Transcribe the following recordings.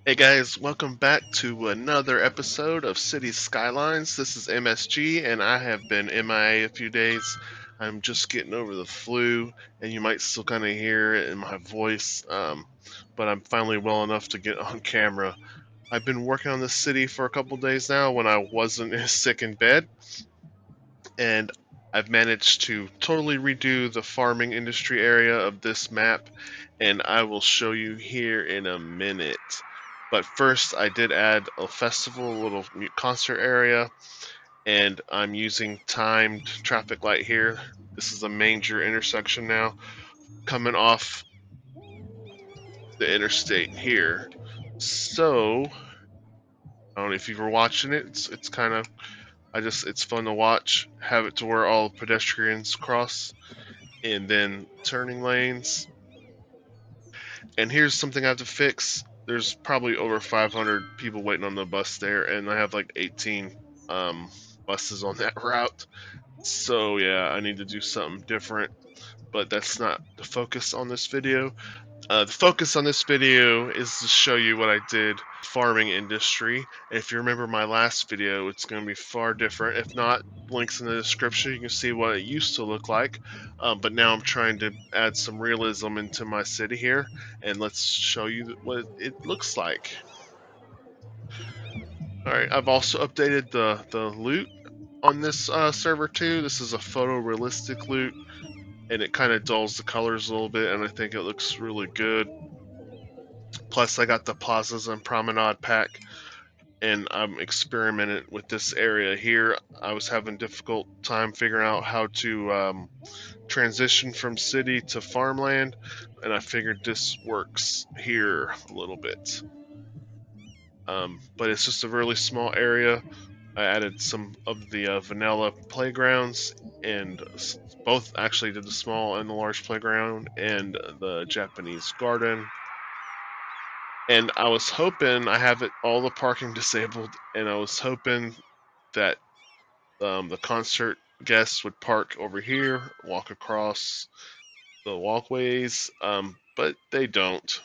Hey guys, welcome back to another episode of Cities Skylines. This is MSG, and I have been MIA a few days. I'm just getting over the flu, and you might still kind of hear it in my voice, but I'm finally well enough to get on camera. I've been working on this city for a couple days now when I wasn't as sick in bed, and I've managed to totally redo the farming industry area of this map, and I will show you here in a minute. But first, I did add a festival, a little concert area, and I'm using timed traffic light here. This is a major intersection now, coming off the interstate here. So, I don't know if you were watching it. It's kind of it's fun to watch. Have it to where all pedestrians cross, and then turning lanes. And here's something I have to fix. There's probably over 500 people waiting on the bus there, and I have like 18 um, buses on that route. So yeah, I need to do something different, but that's not the focus on this video. The focus on this video is to show you what I did farming industry. If you remember my last video, it's going to be far different. If not, links in the description. You can see what it used to look like. But now I'm trying to add some realism into my city here, and let's show you what it looks like. All right, I've also updated the loot on this server too. This is a photorealistic loot, and it kind of dulls the colors a little bit, and I think it looks really good. Plus, I got the plazas and promenade pack, and I'm experimenting with this area here. I was having difficult time figuring out how to transition from city to farmland, and I figured this works here a little bit. But it's just a really small area. I added some of the vanilla playgrounds, and both actually did the small and the large playground and the Japanese garden. And I was hoping I have all the parking disabled, and I was hoping that the concert guests would park over here, walk across the walkways, but they don't.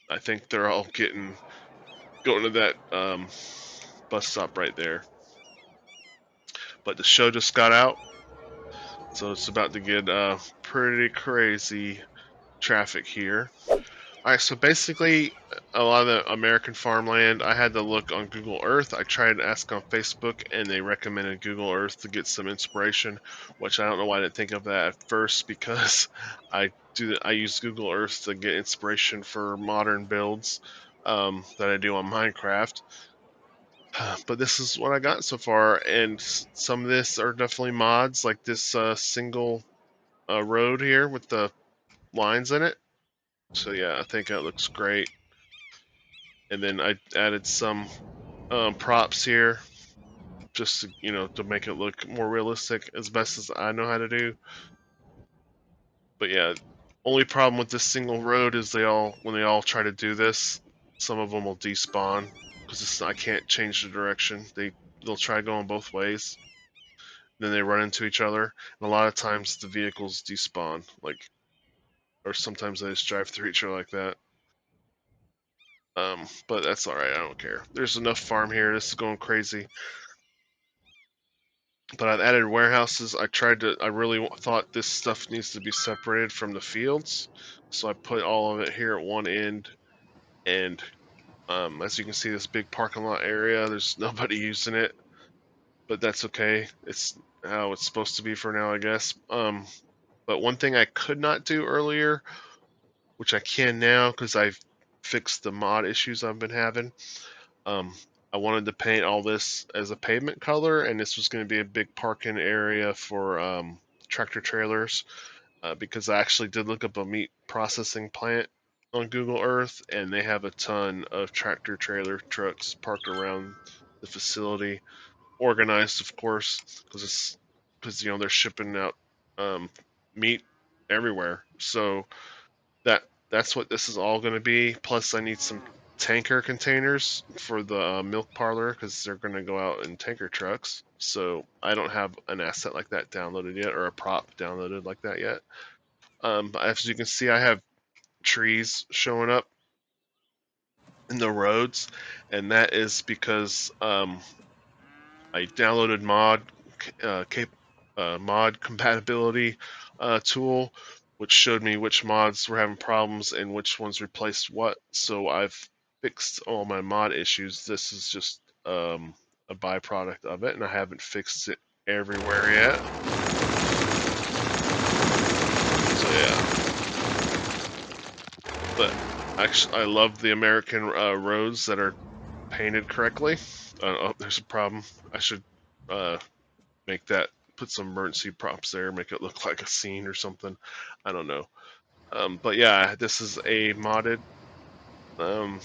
I think they're all going to that bus stop right there. But the show just got out, so it's about to get pretty crazy traffic here. Alright, so basically, a lot of the American farmland, I had to look on Google Earth. I tried to ask on Facebook, and they recommended Google Earth to get some inspiration, which I don't know why I didn't think of that at first, because I use Google Earth to get inspiration for modern builds that I do on Minecraft. But this is what I got so far, and some of this are definitely mods, like this single road here with the lines in it. So yeah, I think that looks great. And then I added some props here, just to make it look more realistic as best as I know how to do. But yeah, only problem with this single road is when they all try to do this, some of them will despawn because I can't change the direction. They'll try going both ways, then they run into each other, and a lot of times the vehicles despawn, or sometimes they just drive through each other like that. But that's all right. I don't care. There's enough farm here. This is going crazy. But I've added warehouses. I really thought this stuff needs to be separated from the fields, so I put all of it here at one end. And as you can see, this big parking lot area, there's nobody using it, but that's okay. It's how it's supposed to be for now, I guess. But one thing I could not do earlier, which I can now because I've fixed the mod issues I've been having. I wanted to paint all this as a pavement color, and this was going to be a big parking area for tractor trailers, because I actually did look up a meat processing plant on Google Earth, and they have a ton of tractor trailer trucks parked around the facility, organized, of course, because they're shipping out meat everywhere. So that's what this is all going to be. Plus, I need some tanker containers for the milk parlor because they're going to go out in tanker trucks. So I don't have an asset like that downloaded yet, or a prop downloaded like that yet. As you can see, I have trees showing up. in the roads, and that is because I downloaded mod compatibility tool, which showed me which mods were having problems and which ones replaced what. So I've fixed all my mod issues. This is just a byproduct of it, and I haven't fixed it everywhere yet. So yeah, but actually, I love the American roads that are painted correctly. Oh, there's a problem. I should uh, make that, put some emergency props there, make it look like a scene or something. I don't know. But yeah, this is a modded um,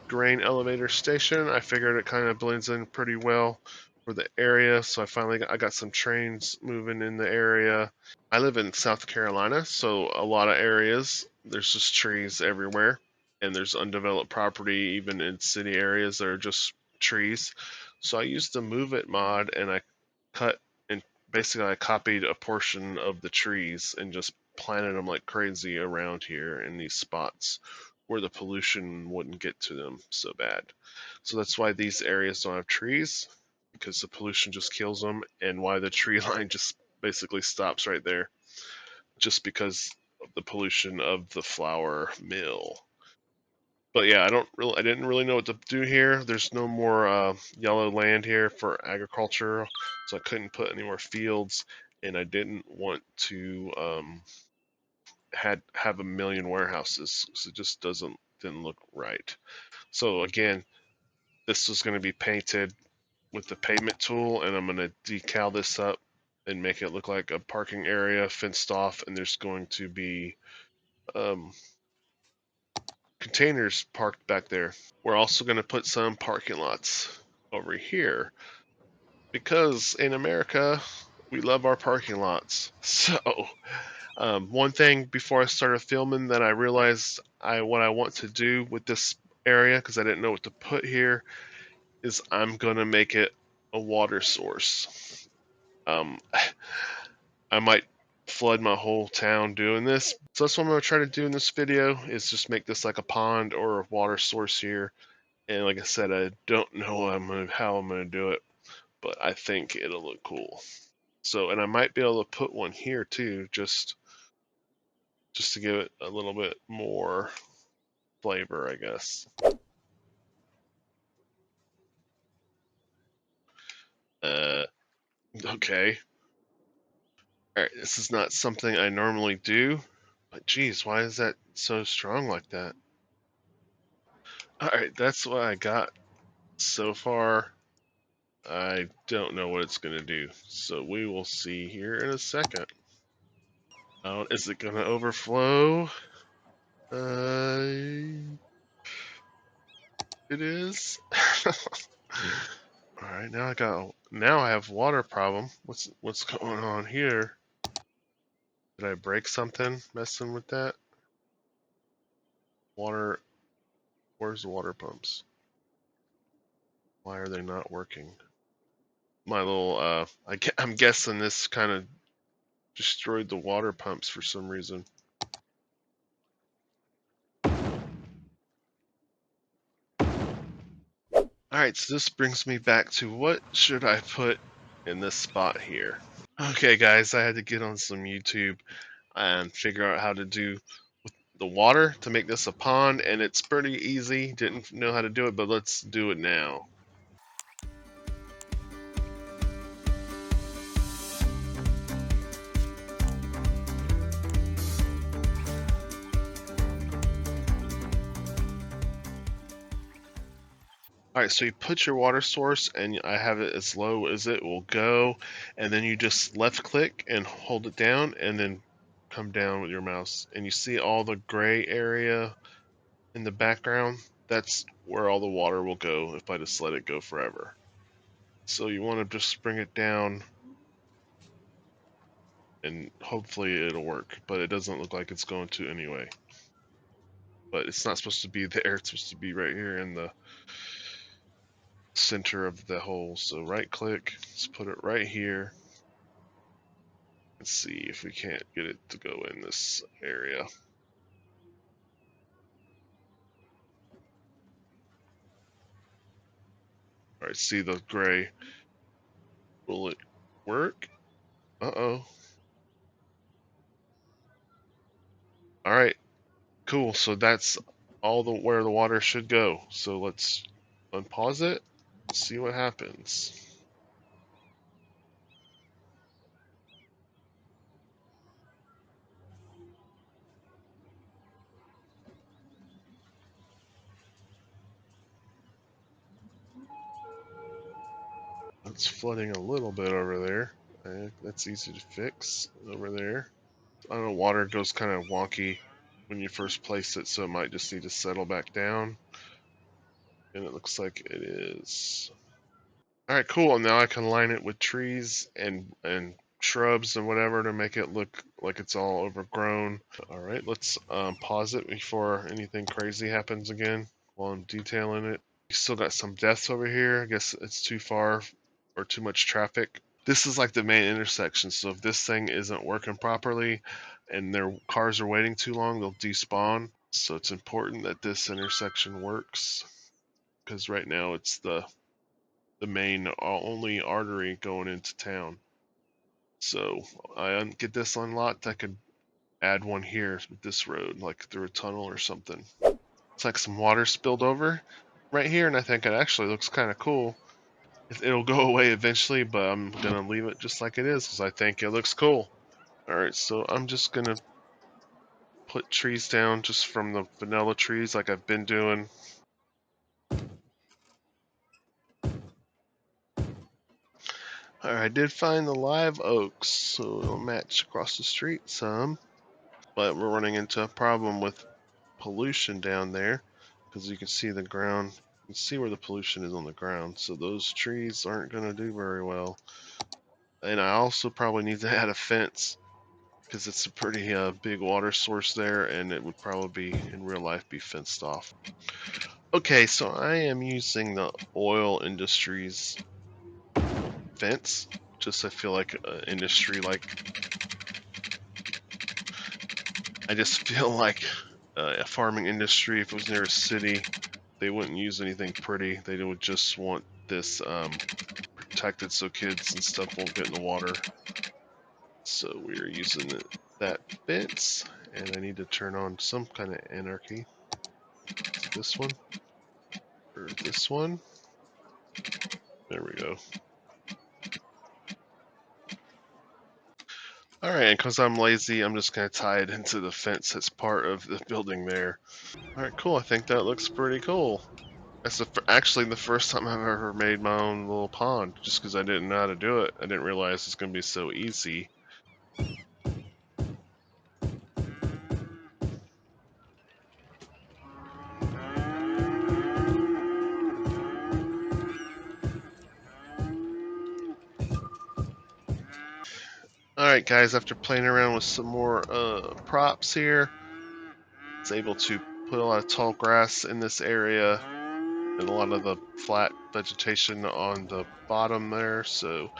grain elevator station. I figured it kind of blends in pretty well for the area, so I got some trains moving in the area. I live in South Carolina, so a lot of areas there's just trees everywhere, and there's undeveloped property even in city areas that are just trees. So I used the Move It mod, and I cut and basically I copied a portion of the trees and just planted them like crazy around here in these spots where the pollution wouldn't get to them so bad. So that's why these areas don't have trees, because the pollution just kills them, and why the tree line just basically stops right there, just because of the pollution of the flour mill. But yeah, I didn't really know what to do here. There's no more yellow land here for agriculture, so I couldn't put any more fields, and I didn't want to have a million warehouses. So it just didn't look right. So again, this is going to be painted with the pavement tool, and I'm going to decal this up and make it look like a parking area fenced off, and there's going to be um, containers parked back there. We're also going to put some parking lots over here because in America we love our parking lots. So one thing before I started filming that I realized what I want to do with this area, because I didn't know what to put here, is I'm gonna make it a water source. Um, I might flood my whole town doing this. So that's what I'm gonna try to do in this video, is just make this like a pond or a water source here. And like I said, I don't know how I'm gonna do it, but I think it'll look cool. So, and I might be able to put one here too, just to give it a little bit more flavor, I guess. Uh, okay. All right, this is not something I normally do, but geez, why is that so strong like that? All right, that's what I got so far. I don't know what it's gonna do, so we will see here in a second. Oh, is it gonna overflow? It is. All right, now I have water problem. What's going on here? Did I break something messing with that? Water, where's the water pumps? Why are they not working? My little I'm guessing this kind of destroyed the water pumps for some reason. All right, so this brings me back to what should I put in this spot here? Okay, guys, I had to get on some YouTube and figure out how to do the water to make this a pond, and it's pretty easy. Didn't know how to do it, but let's do it now. All right, so you put your water source, and I have it as low as it will go, and then you just left click and hold it down, and then come down with your mouse, and you see all the gray area in the background. That's where all the water will go if I just let it go forever. So you want to just bring it down, and hopefully it'll work, but it doesn't look like it's going to anyway. But it's not supposed to be there, it's supposed to be right here in the center of the hole. So right click, let's put it right here. Let's see if we can't get it to go in this area. Alright, see the gray. Will it work? Uh-oh. Alright, cool. So that's all the where the water should go. So let's unpause it, see what happens. It's flooding a little bit over there. That's easy to fix over there. I don't know, water goes kind of wonky when you first place it, so it might just need to settle back down. And it looks like it is. Alright, cool. Now I can line it with trees and shrubs and whatever to make it look like it's all overgrown. Alright, let's pause it before anything crazy happens again while I'm detailing it. We still got some deaths over here. I guess it's too far or too much traffic. This is like the main intersection, so if this thing isn't working properly and their cars are waiting too long, they'll despawn. So it's important that this intersection works, because right now it's the main only artery going into town. So I get this unlocked, I could add one here with this road, like through a tunnel or something. It's like some water spilled over right here, and I think it actually looks kind of cool. It'll go away eventually, but I'm gonna leave it just like it is because I think it looks cool. Alright, so I'm just gonna put trees down just from the vanilla trees like I've been doing. Alright, I did find the live oaks, so it'll match across the street some. But we're running into a problem with pollution down there, because you can see the ground. You can see where the pollution is on the ground, so those trees aren't going to do very well. And I also probably need to add a fence, because it's a pretty big water source there, and it would probably be, in real life, be fenced off. Okay, so I am using the oil industry's fence. Just I feel like industry, like I just feel like a farming industry, if it was near a city, they wouldn't use anything pretty. They would just want this protected so kids and stuff won't get in the water. So we are using that fence, and I need to turn on some kind of anarchy. This one, or this one. There we go. Alright, because I'm lazy, I'm just going to tie it into the fence that's part of the building there. Alright, cool. I think that looks pretty cool. That's actually the first time I've ever made my own little pond, just because I didn't know how to do it. I didn't realize it's going to be so easy. Alright guys, after playing around with some more props here, I was able to put a lot of tall grass in this area and a lot of the flat vegetation on the bottom there, so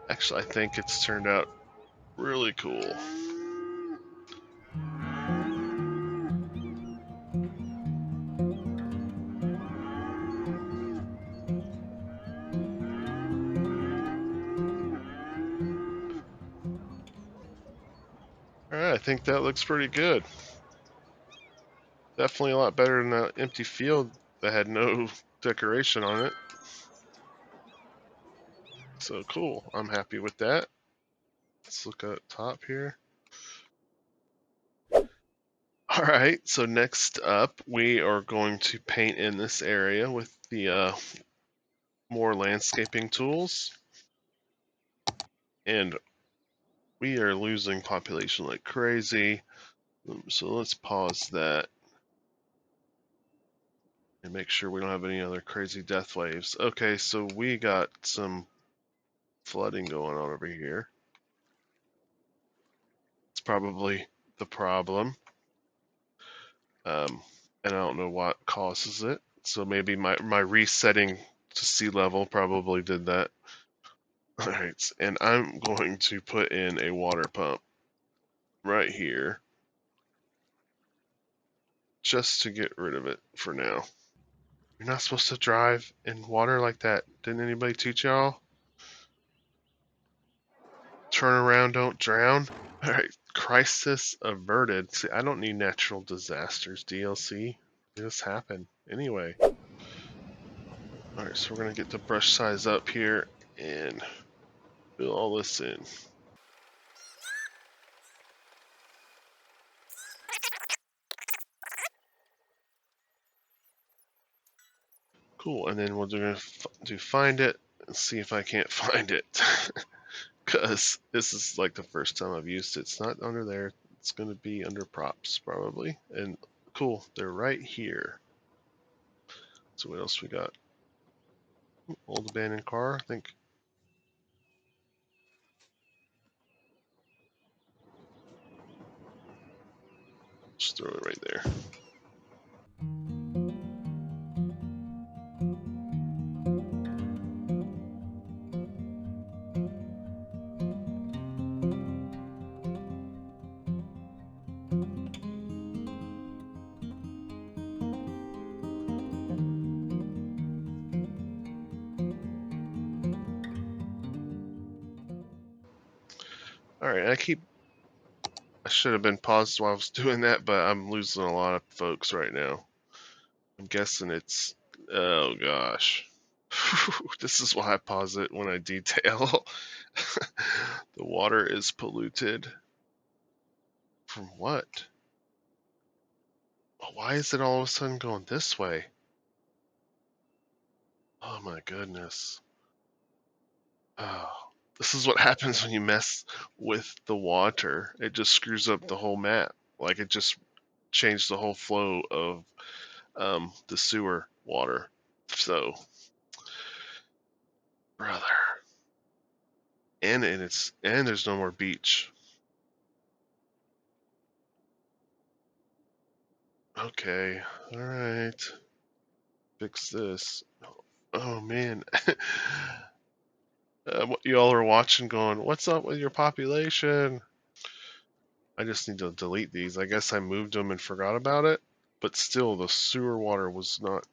actually I think it's turned out really cool. Alright, I think that looks pretty good. Definitely a lot better than that empty field that had no decoration on it. So cool, I'm happy with that. Let's look at top here. Alright, so next up we are going to paint in this area with the more landscaping tools. And we are losing population like crazy. So let's pause that and make sure we don't have any other crazy death waves. Okay, so we got some flooding going on over here. It's probably the problem. And I don't know what causes it. So maybe my resetting to sea level probably did that. Alright, and I'm going to put in a water pump right here just to get rid of it for now. You're not supposed to drive in water like that. Didn't anybody teach y'all? Turn around, don't drown. Alright, crisis averted. See, I don't need natural disasters DLC. They just happen. Anyway. Alright, so we're gonna get the brush size up here and fill all this in. Cool, and then we're gonna do find it and see if I can't find it. Because this is like the first time I've used it. It's not under there. It's gonna be under props probably. And cool, they're right here. So what else we got? Old abandoned car, I think. Just throw it right there. Alright, I should have been paused while I was doing that, but I'm losing a lot of folks right now. I'm guessing it's, oh gosh. This is why I pause it when I detail. The water is polluted. From what? Why is it all of a sudden going this way? Oh my goodness. Oh, this is what happens when you mess with the water. It just screws up the whole map. Like it just changed the whole flow of the sewer water. So, brother. And there's no more beach. Okay, alright. Fix this. Oh man. Y'all are watching going, what's up with your population? I just need to delete these. I guess I moved them and forgot about it. But still, the sewer water was not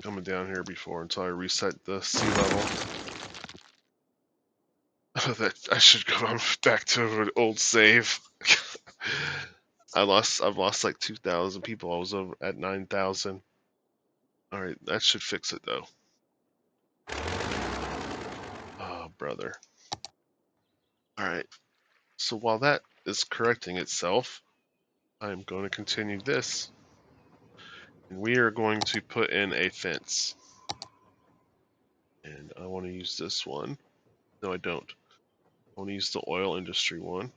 coming down here before until I reset the sea level. That I should go back to an old save. I've lost like 2,000 people. I was over at 9,000. Alright, that should fix it though. Oh, brother. Alright, so while that is correcting itself, I'm going to continue this. And we are going to put in a fence. And I want to use this one. No, I don't. I want to use the oil industry one.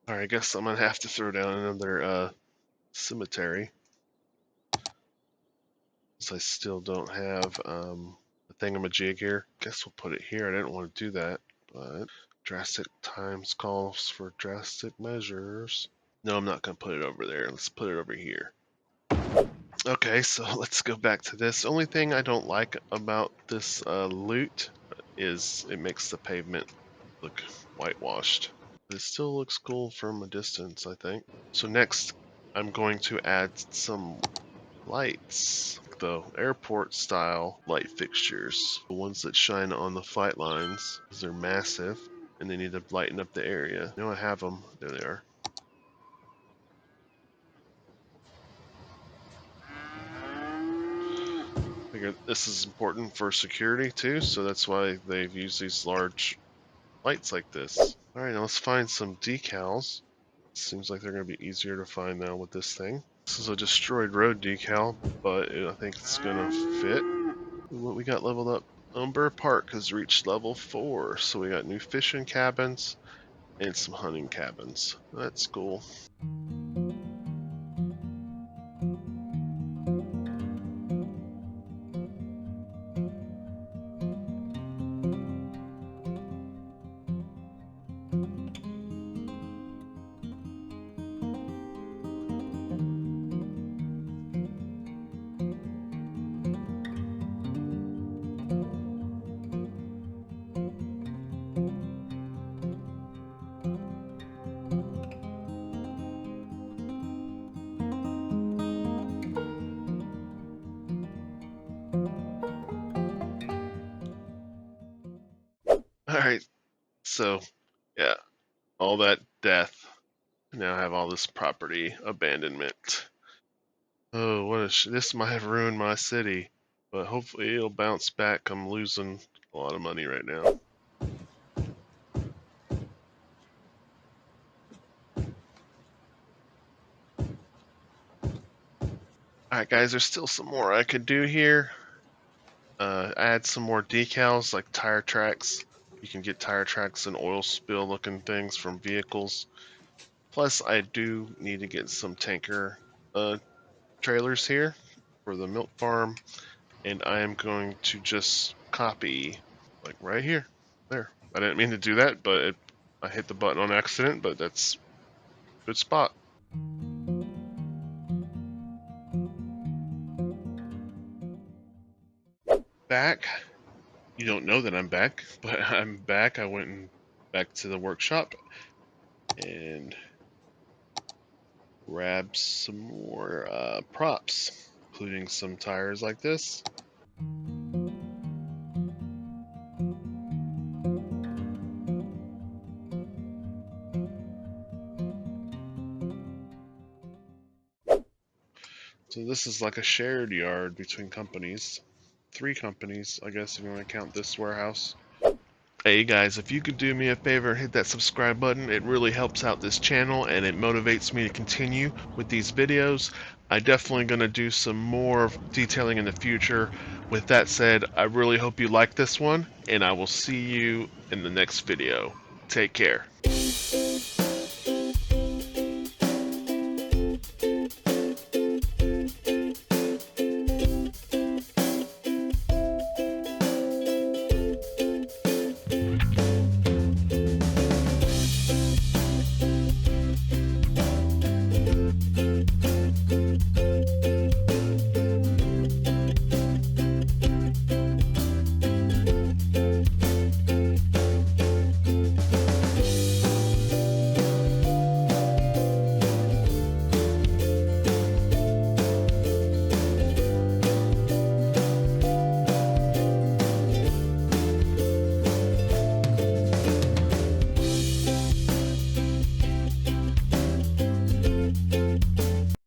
Alright, I guess I'm going to have to throw down another cemetery. Since I still don't have the thingamajig here. Guess we'll put it here. I didn't want to do that, but drastic times calls for drastic measures. No, I'm not going to put it over there. Let's put it over here. Okay, so let's go back to this. Only thing I don't like about this loot is it makes the pavement look whitewashed. It still looks cool from a distance, I think. So next, I'm going to add some lights, the airport style light fixtures, the ones that shine on the flight lines, because they're massive and they need to lighten up the area. Now I have them. There they are. Figure this is important for security too, so that's why they've used these large lights like this. Alright, now let's find some decals. Seems like they're going to be easier to find now with this thing. This is a destroyed road decal, but I think it's going to fit. What we got leveled up? Umber Park has reached level 4, so we got new fishing cabins and some hunting cabins. That's cool. Alright, so, yeah, all that death. Now I have all this property abandonment. Oh, this might have ruined my city, but hopefully it'll bounce back. I'm losing a lot of money right now. Alright guys, there's still some more I could do here. Add some more decals like tire tracks. You can get tire tracks and oil spill looking things from vehicles. Plus I do need to get some tanker trailers here for the milk farm, and I am going to just copy like right here. There. I didn't mean to do that, but I hit the button on accident, but that's a good spot. Back. You don't know that I'm back, but I'm back. I went back to the workshop and grabbed some more props, including some tires like this. So this is like a shared yard between companies. 3 companies, I guess, if you want to count this warehouse. Hey guys, if you could do me a favor and hit that subscribe button, it really helps out this channel and it motivates me to continue with these videos. I'm definitely going to do some more detailing in the future. With that said, I really hope you like this one, and I will see you in the next video. Take care.